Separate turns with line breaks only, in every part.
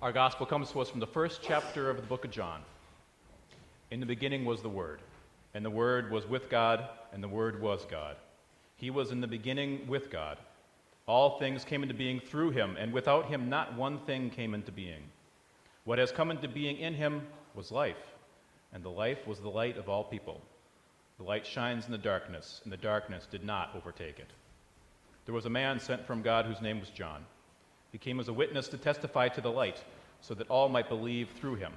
Our gospel comes to us from the first chapter of the book of John. In the beginning was the Word, and the Word was with God, and the Word was God. He was in the beginning with God. All things came into being through him, and without him not one thing came into being. What has come into being in him was life, and the life was the light of all people. The light shines in the darkness, and the darkness did not overtake it. There was a man sent from God whose name was John. He came as a witness to testify to the light, so that all might believe through him.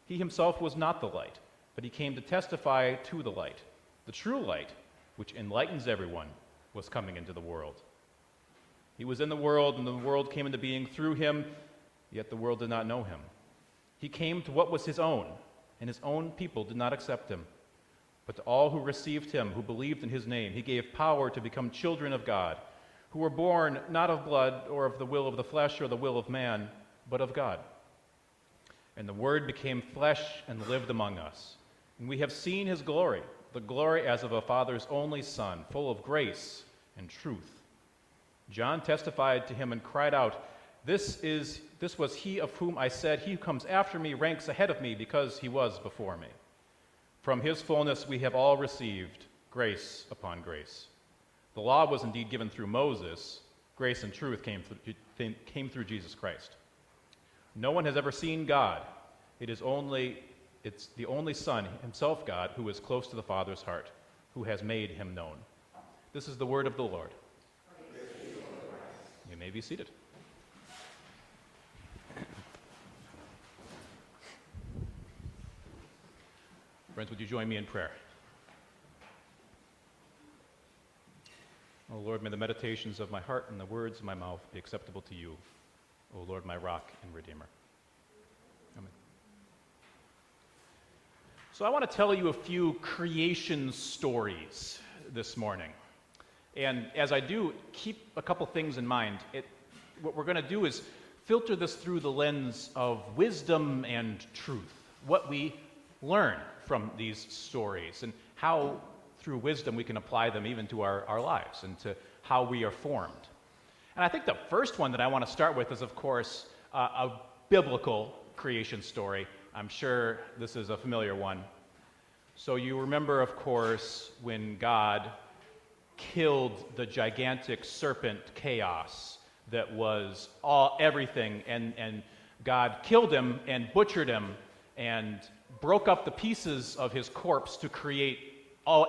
He himself was not the light, but he came to testify to the light. The true light, which enlightens everyone, was coming into the world. He was in the world, and the world came into being through him, yet the world did not know him. He came to what was his own, and his own people did not accept him. But to all who received him, who believed in his name, he gave power to become children of God, who were born not of blood or of the will of the flesh or the will of man, but of God. And the Word became flesh and lived among us. And we have seen his glory, the glory as of a Father's only Son, full of grace and truth. John testified to him and cried out, This was he of whom I said, He who comes after me ranks ahead of me, because he was before me. From his fullness we have all received grace upon grace. The law was indeed given through Moses. Grace and truth came through Jesus Christ. No one has ever seen God. It's the only Son, himself God, who is close to the Father's heart, who has made him known. This is the word of the Lord. You may be seated. Friends, would you join me in prayer? O Lord, may the meditations of my heart and the words of my mouth be acceptable to you, O Lord, my rock and redeemer. Amen. So I want to tell you a few creation stories this morning. And as I do, keep a couple things in mind. What we're going to do is filter this through the lens of wisdom and truth, what we learn from these stories, and how through wisdom we can apply them even to our lives and to how we are formed. And I think the first one that I want to start with is, of course, a biblical creation story. I'm sure this is a familiar one. So you remember, of course, when God killed the gigantic serpent Chaos that was everything, and God killed him and butchered him and broke up the pieces of his corpse to create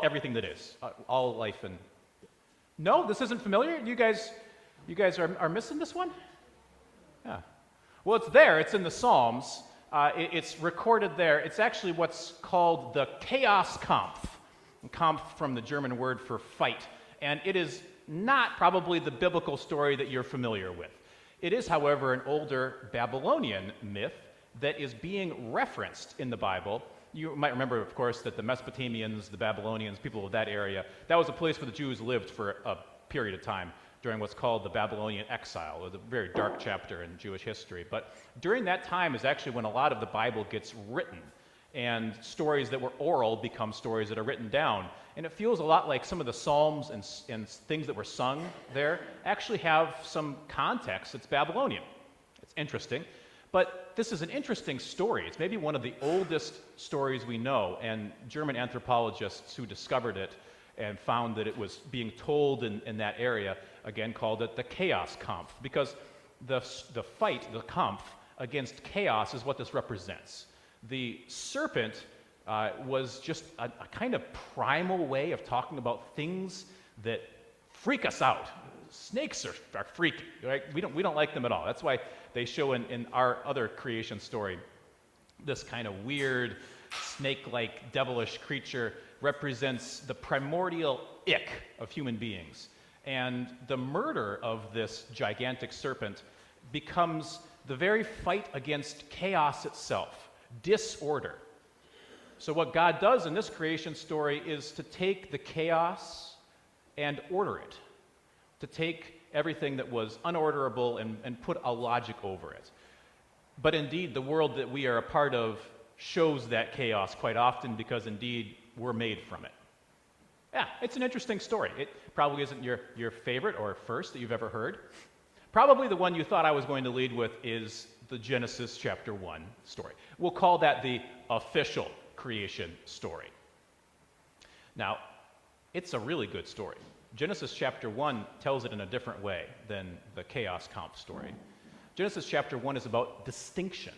everything that is, all life. And no, this isn't familiar? You guys are missing this one? Yeah. Well, it's there. It's in the Psalms. It's recorded there. It's actually what's called the Chaoskampf. Kampf from the German word for fight. And it is not probably the biblical story that you're familiar with. It is, however, an older Babylonian myth that is being referenced in the Bible. You might remember, of course, that the Mesopotamians, the Babylonians, people of that area, that was a place where the Jews lived for a period of time during what's called the Babylonian exile. It was a very dark chapter in Jewish history. But during that time is actually when a lot of the Bible gets written, and stories that were oral become stories that are written down. And it feels a lot like some of the Psalms and things that were sung there actually have some context that's Babylonian. It's interesting. But this is an interesting story. It's maybe one of the oldest stories we know, and German anthropologists who discovered it and found that it was being told in that area, again, called it the Chaoskampf, because the fight, the Kampf, against chaos is what this represents. The serpent was just a kind of primal way of talking about things that freak us out. Snakes are freaky, right? We don't like them at all. That's why they show in our other creation story this kind of weird, snake-like, devilish creature represents the primordial ick of human beings. And the murder of this gigantic serpent becomes the very fight against chaos itself, disorder. So what God does in this creation story is to take the chaos and order it, to take everything that was unorderable and put a logic over it. But indeed, the world that we are a part of shows that chaos quite often, because indeed we're made from it. Yeah, it's an interesting story. It probably isn't your favorite or first that you've ever heard. Probably the one you thought I was going to lead with is the Genesis chapter 1 story. We'll call that the official creation story. Now, it's a really good story. Genesis chapter 1 tells it in a different way than the chaos comp story. Genesis chapter 1 is about distinction.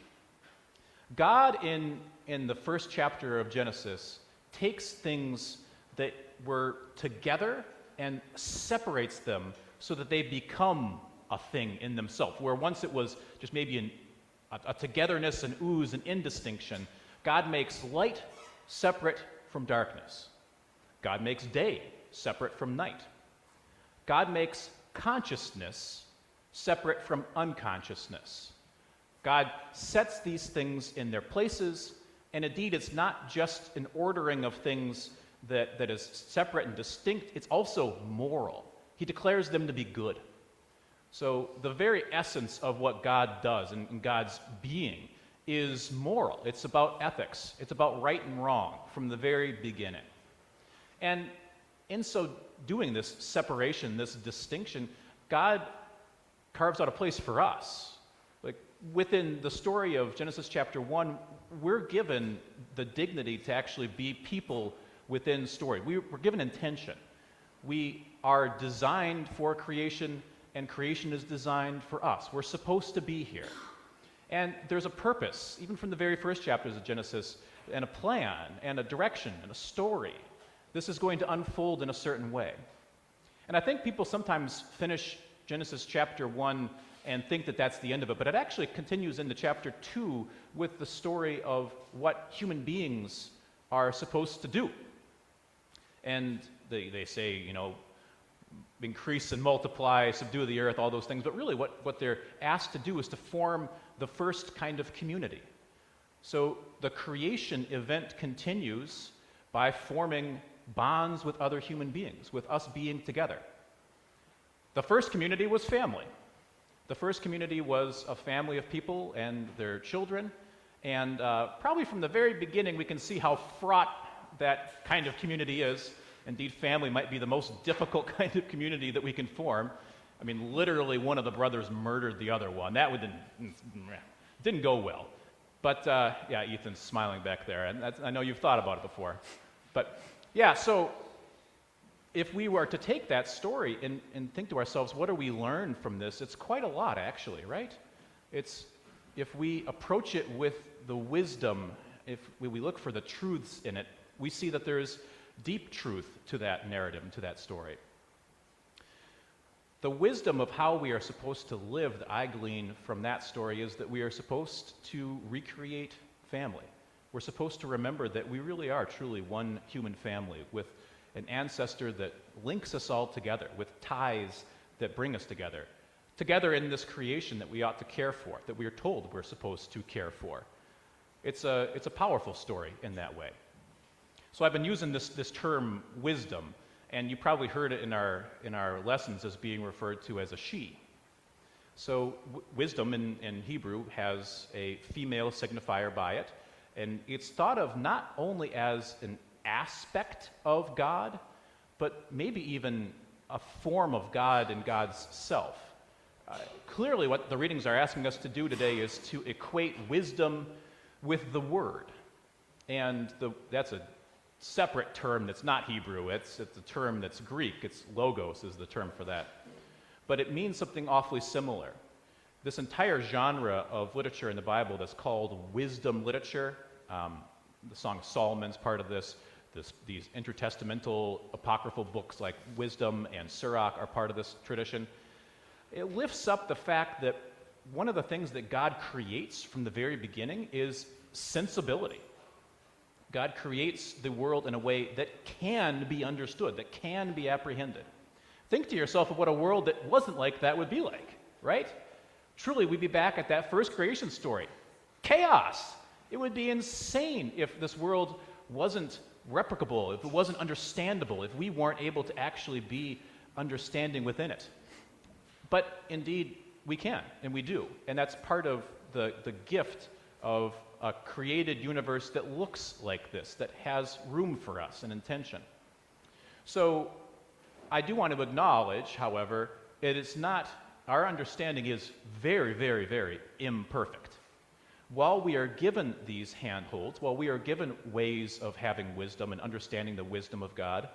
God, in the first chapter of Genesis, takes things that were together and separates them so that they become a thing in themselves. Where once it was just maybe a togetherness, an ooze, an indistinction, God makes light separate from darkness. God makes day separate from night. God makes consciousness separate from unconsciousness. God sets these things in their places, and indeed it's not just an ordering of things that is separate and distinct, it's also moral. He declares them to be good. So the very essence of what God does and God's being is moral. It's about ethics. It's about right and wrong from the very beginning. And in so doing this separation, this distinction, God carves out a place for us. Like within the story of Genesis chapter 1, we're given the dignity to actually be people within story. We're given intention. We are designed for creation, and creation is designed for us. We're supposed to be here. And there's a purpose, even from the very first chapters of Genesis, and a plan, and a direction, and a story. This is going to unfold in a certain way. And I think people sometimes finish Genesis chapter 1 and think that that's the end of it, but it actually continues into chapter 2 with the story of what human beings are supposed to do. And they say, increase and multiply, subdue the earth, all those things, but really what they're asked to do is to form the first kind of community. So the creation event continues by forming bonds with other human beings, with us being together. The first community was family. The first community was a family of people and their children, and probably from the very beginning we can see how fraught that kind of community is. Indeed, family might be the most difficult kind of community that we can form. I mean, literally one of the brothers murdered the other one. That didn't go well. But yeah, Ethan's smiling back there, and I know you've thought about it before. But yeah, so if we were to take that story and think to ourselves, what do we learn from this? It's quite a lot, actually, right? If we approach it with the wisdom, if we look for the truths in it, we see that there's deep truth to that narrative and to that story. The wisdom of how we are supposed to live that I glean from that story is that we are supposed to recreate family. We're supposed to remember that we really are truly one human family with an ancestor that links us all together, with ties that bring us together in this creation that we ought to care for, that we are told we're supposed to care for. It's a powerful story in that way. So I've been using this term wisdom, and you probably heard it in our lessons as being referred to as a she. So wisdom in Hebrew has a female signifier by it, and it's thought of not only as an aspect of God, but maybe even a form of God and God's self. Clearly what the readings are asking us to do today is to equate wisdom with the Word. And that's a separate term that's not Hebrew. It's a term that's Greek. It's logos is the term for that. But it means something awfully similar. This entire genre of literature in the Bible that's called wisdom literature, the Song of Solomon's part of this, these intertestamental apocryphal books like Wisdom and Sirach are part of this tradition. It lifts up the fact that one of the things that God creates from the very beginning is sensibility. God creates the world in a way that can be understood, that can be apprehended. Think to yourself of what a world that wasn't like that would be like, right? Truly, we'd be back at that first creation story. Chaos! It would be insane if this world wasn't replicable, if it wasn't understandable, if we weren't able to actually be understanding within it. But indeed, we can, and we do. And that's part of the gift of a created universe that looks like this, that has room for us and intention. So I do want to acknowledge, however, it is not our understanding is very, very, very imperfect. While we are given these handholds, while we are given ways of having wisdom and understanding the wisdom of God,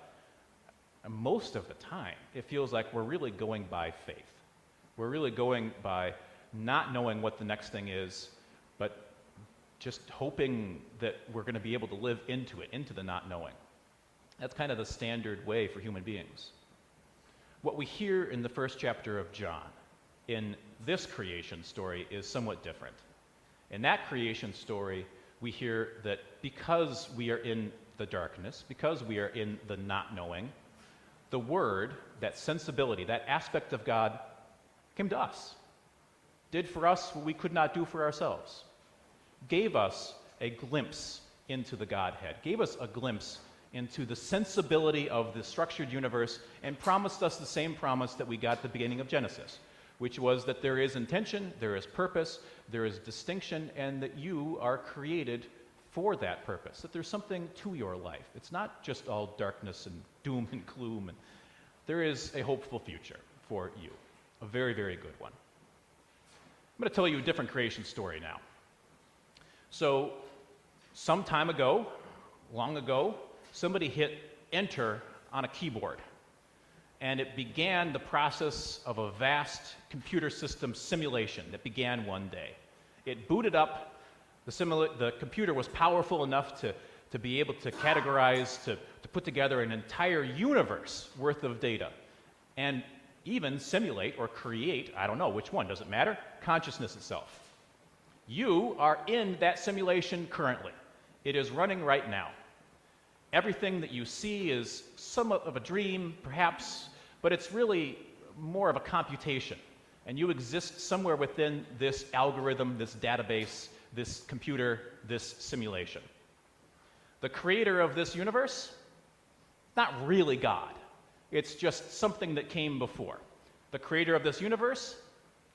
most of the time it feels like we're really going by faith. We're really going by not knowing what the next thing is, but just hoping that we're going to be able to live into it, into the not knowing. That's kind of the standard way for human beings. What we hear in the first chapter of John, in this creation story, is somewhat different. In that creation story, we hear that because we are in the darkness, because we are in the not knowing, the Word, that sensibility, that aspect of God, came to us, did for us what we could not do for ourselves, gave us a glimpse into the Godhead, gave us a glimpse into the sensibility of the structured universe, and promised us the same promise that we got at the beginning of Genesis, which was that there is intention, there is purpose, there is distinction, and that you are created for that purpose, that there's something to your life. It's not just all darkness and doom and gloom, and there is a hopeful future for you, a very, very good one. I'm going to tell you a different creation story now. So, some time ago, long ago, somebody hit enter on a keyboard, and it began the process of a vast computer system simulation that began one day. It booted up, the computer was powerful enough to be able to categorize, to put together an entire universe worth of data, and even simulate or create, I don't know which one, doesn't matter, consciousness itself. You are in that simulation currently. It is running right now. Everything that you see is somewhat of a dream, perhaps, but it's really more of a computation. And you exist somewhere within this algorithm, this database, this computer, this simulation. The creator of this universe, not really God. It's just something that came before. The creator of this universe,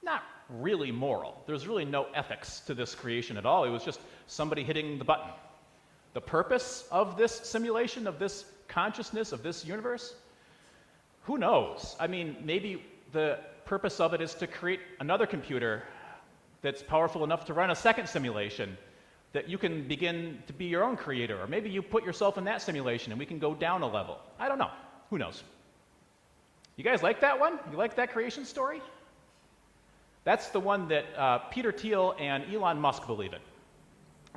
not really moral. There's really no ethics to this creation at all. It was just somebody hitting the button. The purpose of this simulation, of this consciousness, of this universe, who knows? I mean, maybe the purpose of it is to create another computer that's powerful enough to run a second simulation that you can begin to be your own creator. Or maybe you put yourself in that simulation and we can go down a level. I don't know. Who knows? You guys like that one? You like that creation story? That's the one that Peter Thiel and Elon Musk believe in.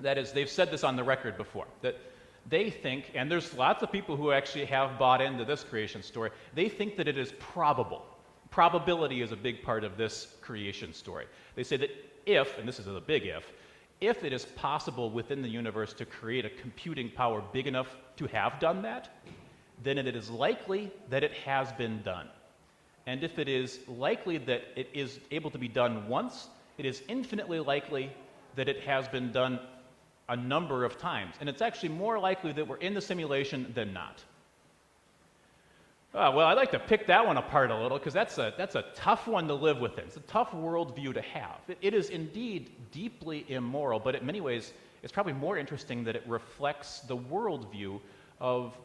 That is, they've said this on the record before, that they think, and there's lots of people who actually have bought into this creation story, they think that it is probable. Probability is a big part of this creation story. They say that if, and this is a big if it is possible within the universe to create a computing power big enough to have done that, then it is likely that it has been done. And if it is likely that it is able to be done once, it is infinitely likely that it has been done a number of times. And it's actually more likely that we're in the simulation than not. Well, I'd like to pick that one apart a little because that's a tough one to live within. It's a tough worldview to have. It is indeed deeply immoral, but in many ways, it's probably more interesting that it reflects the worldview of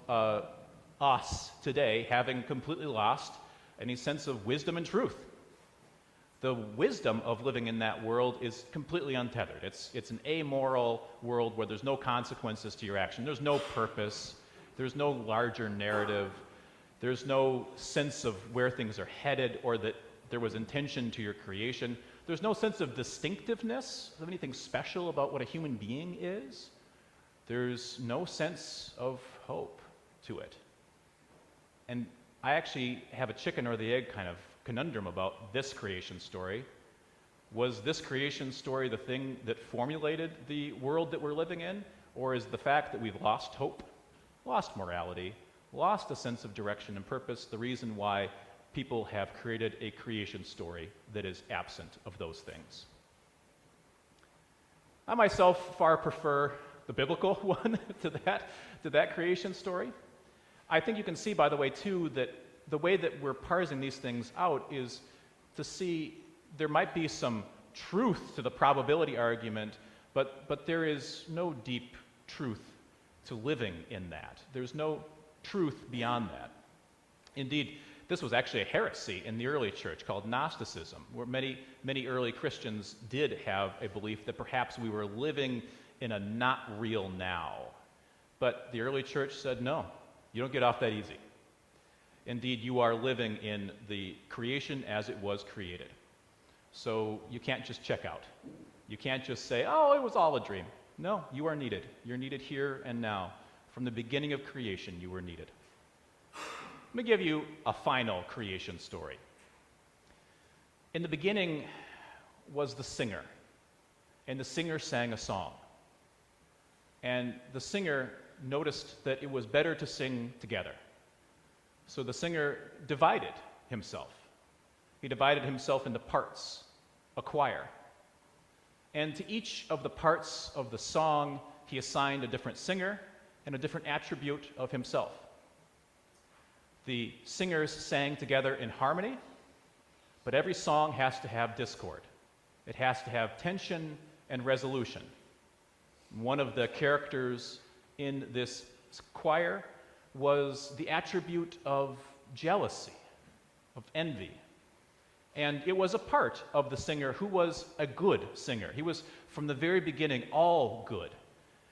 us today having completely lost any sense of wisdom and truth. The wisdom of living in that world is completely untethered. It's an amoral world where there's no consequences to your action. There's no purpose. There's no larger narrative. There's no sense of where things are headed or that there was intention to your creation. There's no sense of distinctiveness, of anything special about what a human being is. There's no sense of hope to it. And I actually have a chicken or the egg kind of conundrum about this creation story. Was this creation story the thing that formulated the world that we're living in? Or is the fact that we've lost hope, lost morality, lost a sense of direction and purpose the reason why people have created a creation story that is absent of those things? I myself far prefer the biblical one to that creation story. I think you can see, by the way, too, that the way that we're parsing these things out is to see there might be some truth to the probability argument, but there is no deep truth to living in that. There's no truth beyond that. Indeed, this was actually a heresy in the early church called Gnosticism, where many early Christians did have a belief that perhaps we were living in a not real now. But the early church said, no, you don't get off that easy. Indeed, you are living in the creation as it was created. So you can't just check out. You can't just say, oh, it was all a dream. No, you are needed. You're needed here and now. From the beginning of creation, you were needed. Let me give you a final creation story. In the beginning was the singer, and the singer sang a song. And the singer noticed that it was better to sing together. So the singer divided himself. He divided himself into parts, a choir. And to each of the parts of the song, he assigned a different singer and a different attribute of himself. The singers sang together in harmony, but every song has to have discord. It has to have tension and resolution. One of the characters in this choir was the attribute of jealousy, of envy. And it was a part of the singer who was a good singer. He was, from the very beginning, all good.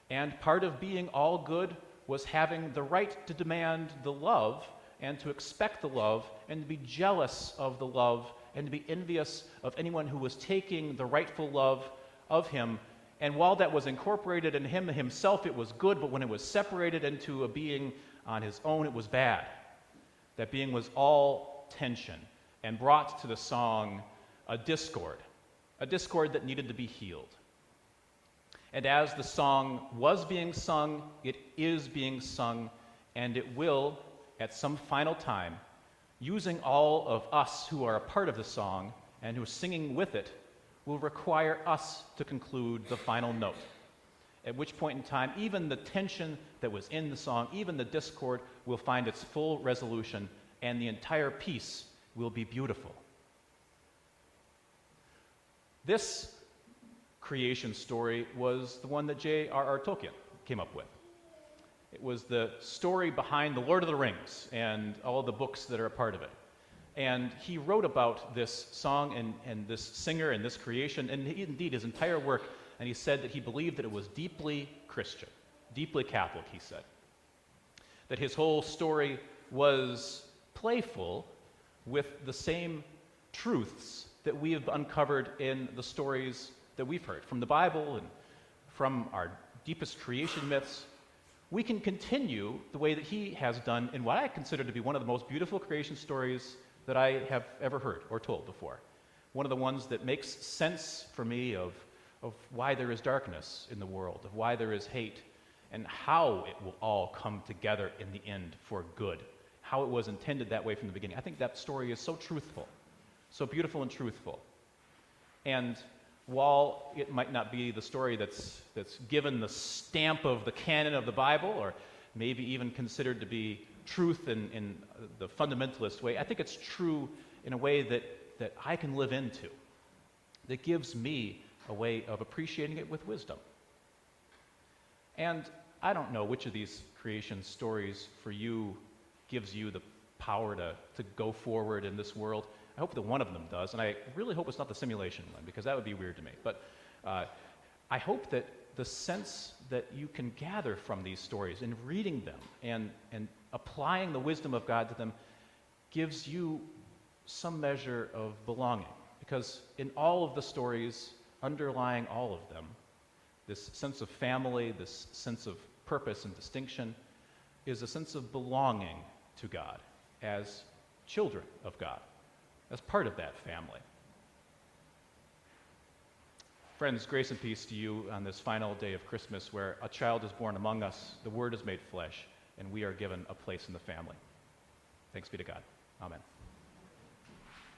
And part of being all good was having the right to demand the love and to expect the love and to be jealous of the love and to be envious of anyone who was taking the rightful love of him. And while that was incorporated in him himself, it was good, but when it was separated into a being on his own, it was bad. That being was all tension and brought to the song a discord that needed to be healed. And as the song was being sung, it is being sung, and it will, at some final time, using all of us who are a part of the song and who are singing with it, will require us to conclude the final note. At which point in time, even the tension that was in the song, even the discord, will find its full resolution, and the entire piece will be beautiful. This creation story was the one that J.R.R. Tolkien came up with. It was the story behind The Lord of the Rings and all the books that are a part of it. And he wrote about this song and this singer and this creation, and indeed his entire work, and he said that he believed that it was deeply Christian, deeply Catholic, he said. That his whole story was playful with the same truths that we have uncovered in the stories that we've heard from the Bible and from our deepest creation myths. We can continue the way that he has done in what I consider to be one of the most beautiful creation stories that I have ever heard or told before. One of the ones that makes sense for me of why there is darkness in the world, of why there is hate, and how it will all come together in the end for good, how it was intended that way from the beginning. I think that story is so truthful, so beautiful and truthful. And while it might not be the story that's given the stamp of the canon of the Bible, or maybe even considered to be truth in the fundamentalist way, I think it's true in a way that I can live into, that gives me a way of appreciating it with wisdom. And I don't know which of these creation stories for you gives you the power to go forward in this world. I hope that one of them does, and I really hope it's not the simulation one, because that would be weird to me. But I hope that the sense that you can gather from these stories in reading them and applying the wisdom of God to them gives you some measure of belonging. Because in all of the stories, underlying all of them, this sense of family, this sense of purpose and distinction, is a sense of belonging to God as children of God, as part of that family. Friends, grace and peace to you on this final day of Christmas, where a child is born among us, the Word is made flesh, and we are given a place in the family. Thanks be to God. Amen.